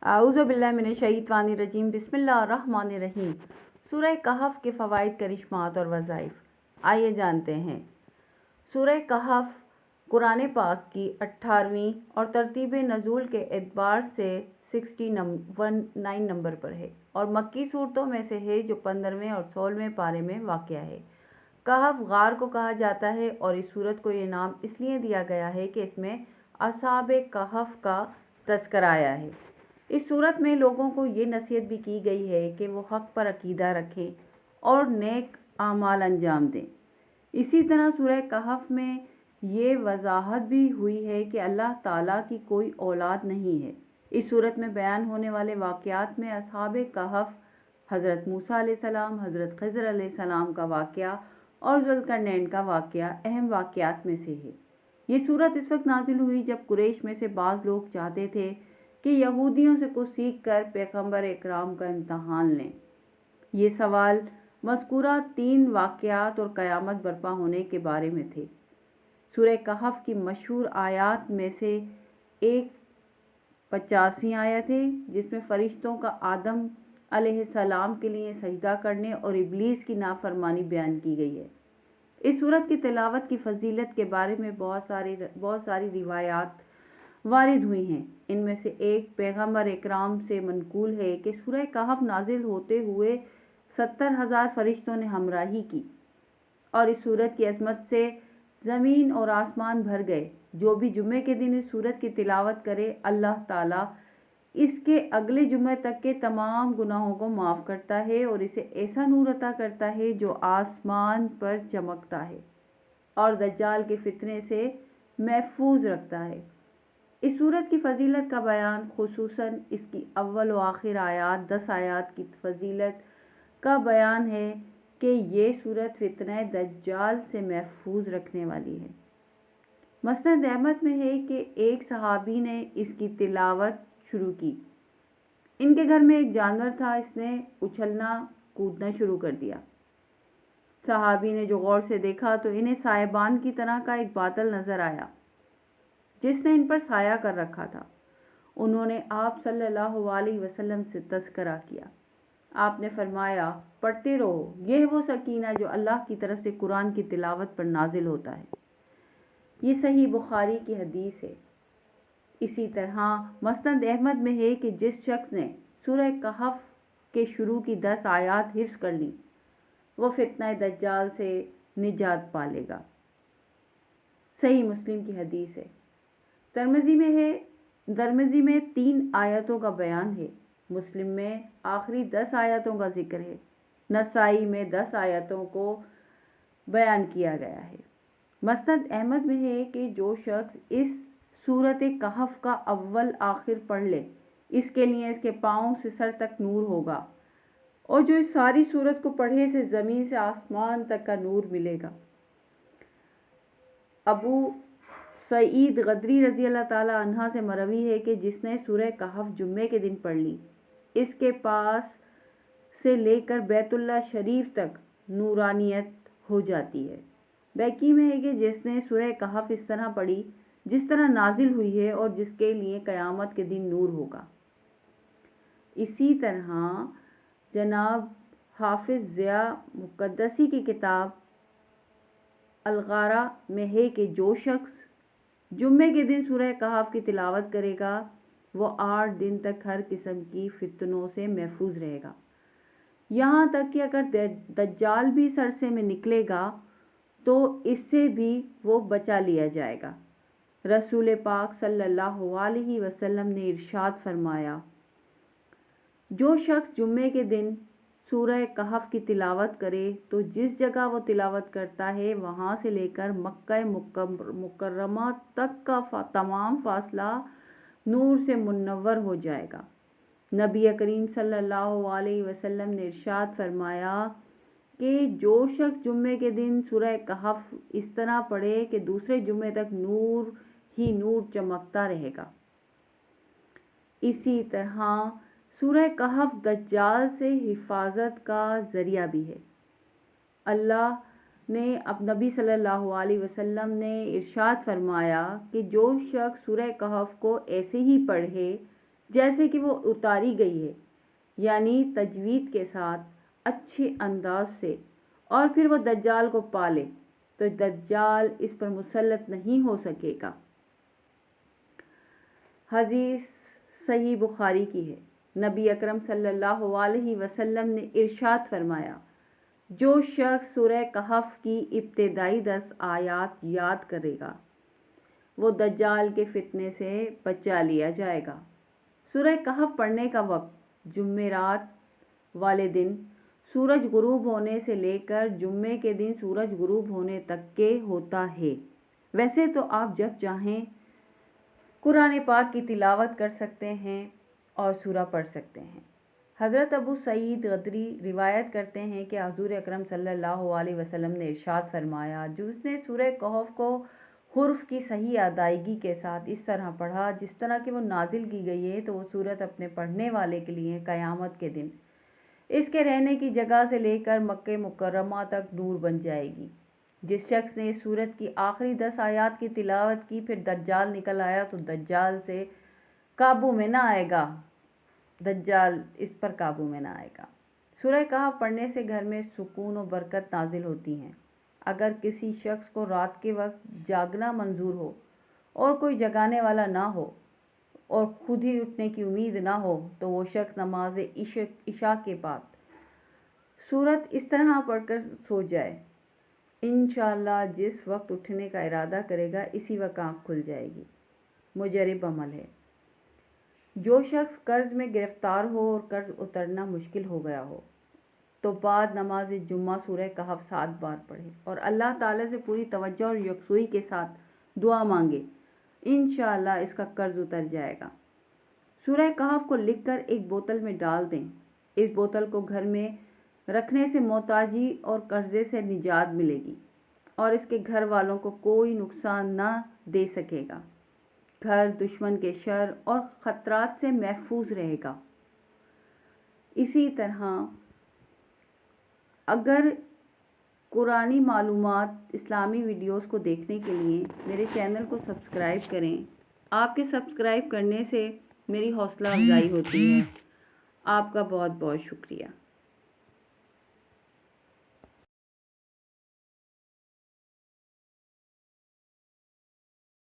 اعوذ باللہ من الشیطان الرجیم، بسم اللہ الرحمن الرحیم۔ سورہ کہف کے فوائد، کرشمات اور وظائف آئیے جانتے ہیں۔ سورہ کہف قرآن پاک کی 18ویں اور ترتیب نزول کے اعتبار سے 69 نمبر پر ہے اور مکی صورتوں میں سے ہے جو 15ویں اور 16ویں پارے میں واقع ہے۔ کہف غار کو کہا جاتا ہے اور اس سورت کو یہ نام اس لیے دیا گیا ہے کہ اس میں اصحاب کہف کا تذکرہ آیا ہے۔ اس صورت میں لوگوں کو یہ نصیحت بھی کی گئی ہے کہ وہ حق پر عقیدہ رکھیں اور نیک اعمال انجام دیں۔ اسی طرح سورہ کہف میں یہ وضاحت بھی ہوئی ہے کہ اللہ تعالیٰ کی کوئی اولاد نہیں ہے۔ اس صورت میں بیان ہونے والے واقعات میں اصحاب کہف، حضرت موسیٰ علیہ السلام، حضرت خضر علیہ السلام کا واقعہ اور ذوالقرنین کا واقعہ اہم واقعات میں سے ہے۔ یہ صورت اس وقت نازل ہوئی جب قریش میں سے بعض لوگ چاہتے تھے کہ یہودیوں سے کچھ سیکھ کر پیغمبر اکرام کا امتحان لیں۔ یہ سوال مذکورہ 3 واقعات اور قیامت برپا ہونے کے بارے میں تھے۔ سورہ کہف کی مشہور آیات میں سے ایک 50ویں آیت ہے جس میں فرشتوں کا آدم علیہ السلام کے لیے سجدہ کرنے اور ابلیس کی نافرمانی بیان کی گئی ہے۔ اس سورت کی تلاوت کی فضیلت کے بارے میں بہت ساری روایات وارد ہوئی ہیں۔ ان میں سے ایک پیغمبر اکرام سے منقول ہے کہ سورہ کہف نازل ہوتے ہوئے 70,000 فرشتوں نے ہمراہی کی اور اس سورت کی عظمت سے زمین اور آسمان بھر گئے۔ جو بھی جمعے کے دن اس سورت کی تلاوت کرے، اللہ تعالیٰ اس کے اگلے جمعے تک کے تمام گناہوں کو معاف کرتا ہے اور اسے ایسا نور عطا کرتا ہے جو آسمان پر چمکتا ہے اور دجال کے فتنے سے محفوظ رکھتا ہے۔ اس سورت کی فضیلت کا بیان، خصوصاً اس کی اول و آخر آیات 10 آیات کی فضیلت کا بیان ہے کہ یہ سورت فتنہ دجال سے محفوظ رکھنے والی ہے۔ مسند احمد میں ہے کہ ایک صحابی نے اس کی تلاوت شروع کی۔ ان کے گھر میں ایک جانور تھا، اس نے اچھلنا کودنا شروع کر دیا۔ صحابی نے جو غور سے دیکھا تو انہیں سائبان کی طرح کا ایک بادل نظر آیا جس نے ان پر سایہ کر رکھا تھا۔ انہوں نے آپ صلی اللہ علیہ وسلم سے تذکرہ کیا۔ آپ نے فرمایا، پڑھتے رہو، یہ وہ سکینہ جو اللہ کی طرف سے قرآن کی تلاوت پر نازل ہوتا ہے۔ یہ صحیح بخاری کی حدیث ہے۔ اسی طرح مسند احمد میں ہے کہ جس شخص نے سورہ کہف کے شروع کی 10 آیات حفظ کر لی وہ فتنہ دجال سے نجات پالے گا۔ صحیح مسلم کی حدیث ہے۔ ترمذی میں 3 آیتوں کا بیان ہے۔ مسلم میں آخری 10 آیتوں کا ذکر ہے۔ نسائی میں 10 آیتوں کو بیان کیا گیا ہے۔ مسند احمد میں ہے کہ جو شخص اس سورت کہف کا اول آخر پڑھ لے، اس کے لیے اس کے پاؤں سے سر تک نور ہوگا، اور جو اس ساری سورت کو پڑھے سے زمین سے آسمان تک کا نور ملے گا۔ ابو سعید غدری رضی اللہ تعالیٰ عنہ سے مروی ہے کہ جس نے سورہ کہف جمعے کے دن پڑھ لی، اس کے پاس سے لے کر بیت اللہ شریف تک نورانیت ہو جاتی ہے۔ بیکی میں ہے کہ جس نے سورہ کہف اس طرح پڑھی جس طرح نازل ہوئی ہے اور جس کے لیے قیامت کے دن نور ہوگا۔ اسی طرح جناب حافظ ضیاء مقدسی کی کتاب الغارہ میں ہے کہ جو شخص جمعے کے دن سورہ کہف کی تلاوت کرے گا وہ 8 دن تک ہر قسم کی فتنوں سے محفوظ رہے گا، یہاں تک کہ اگر دجال بھی سرسے میں نکلے گا تو اس سے بھی وہ بچا لیا جائے گا۔ رسول پاک صلی اللہ علیہ وسلم نے ارشاد فرمایا، جو شخص جمعے کے دن سورہ کہف کی تلاوت کرے تو جس جگہ وہ تلاوت کرتا ہے وہاں سے لے کر مکہ مکرمہ تک کا تمام فاصلہ نور سے منور ہو جائے گا۔ نبی کریم صلی اللہ علیہ وسلم نے ارشاد فرمایا کہ جو شخص جمعے کے دن سورہ کہف اس طرح پڑھے کہ دوسرے جمعے تک نور ہی نور چمکتا رہے گا۔ اسی طرح سورہ کہف دجال سے حفاظت کا ذریعہ بھی ہے۔ اللہ نے نبی صلی اللہ علیہ وسلم نے ارشاد فرمایا کہ جو شخص سورہ کہف کو ایسے ہی پڑھے جیسے کہ وہ اتاری گئی ہے، یعنی تجوید کے ساتھ اچھے انداز سے، اور پھر وہ دجال کو پالے تو دجال اس پر مسلط نہیں ہو سکے گا۔ حدیث صحیح بخاری کی ہے، نبی اکرم صلی اللہ علیہ وسلم نے ارشاد فرمایا، جو شخص سورہ کہف کی ابتدائی 10 آیات یاد کرے گا وہ دجال کے فتنے سے بچا لیا جائے گا۔ سورہ کہف پڑھنے کا وقت جمعرات والے دن سورج غروب ہونے سے لے کر جمعے کے دن سورج غروب ہونے تک کے ہوتا ہے۔ ویسے تو آپ جب چاہیں قرآن پاک کی تلاوت کر سکتے ہیں اور سورہ پڑھ سکتے ہیں۔ حضرت ابو سعید خدری روایت کرتے ہیں کہ حضور اکرم صلی اللہ علیہ وسلم نے ارشاد فرمایا، جس نے سورہ کہف کو حرف کی صحیح ادائیگی کے ساتھ اس طرح پڑھا جس طرح کہ وہ نازل کی گئی ہے، تو وہ سورت اپنے پڑھنے والے کے لیے قیامت کے دن اس کے رہنے کی جگہ سے لے کر مکہ مکرمہ تک نور بن جائے گی۔ جس شخص نے سورت کی آخری 10 آیات کی تلاوت کی پھر دجال نکل آیا تو دجال سے قابو میں نہ آئے گا، دجال اس پر قابو میں نہ آئے گا۔ سورہ کہف پڑھنے سے گھر میں سکون و برکت نازل ہوتی ہیں۔ اگر کسی شخص کو رات کے وقت جاگنا منظور ہو اور کوئی جگانے والا نہ ہو اور خود ہی اٹھنے کی امید نہ ہو تو وہ شخص نماز عشاء کے بعد سورت اس طرح پڑھ کر سو جائے، انشاءاللہ جس وقت اٹھنے کا ارادہ کرے گا اسی وقت آنکھ کھل جائے گی۔ مجرب عمل ہے۔ جو شخص قرض میں گرفتار ہو اور قرض اترنا مشکل ہو گیا ہو تو بعد نماز جمعہ سورہ کہف 7 بار پڑھے اور اللہ تعالیٰ سے پوری توجہ اور یکسوئی کے ساتھ دعا مانگے، انشاءاللہ اس کا قرض اتر جائے گا۔ سورہ کہف کو لکھ کر ایک بوتل میں ڈال دیں۔ اس بوتل کو گھر میں رکھنے سے محتاجی اور قرضے سے نجات ملے گی اور اس کے گھر والوں کو کوئی نقصان نہ دے سکے گا۔ گھر دشمن کے شر اور خطرات سے محفوظ رہے گا۔ اسی طرح اگر قرآنی معلومات اسلامی ویڈیوز کو دیکھنے کے لیے میرے چینل کو سبسکرائب کریں۔ آپ کے سبسکرائب کرنے سے میری حوصلہ افزائی ہوتی ہے۔ آپ کا بہت بہت شکریہ۔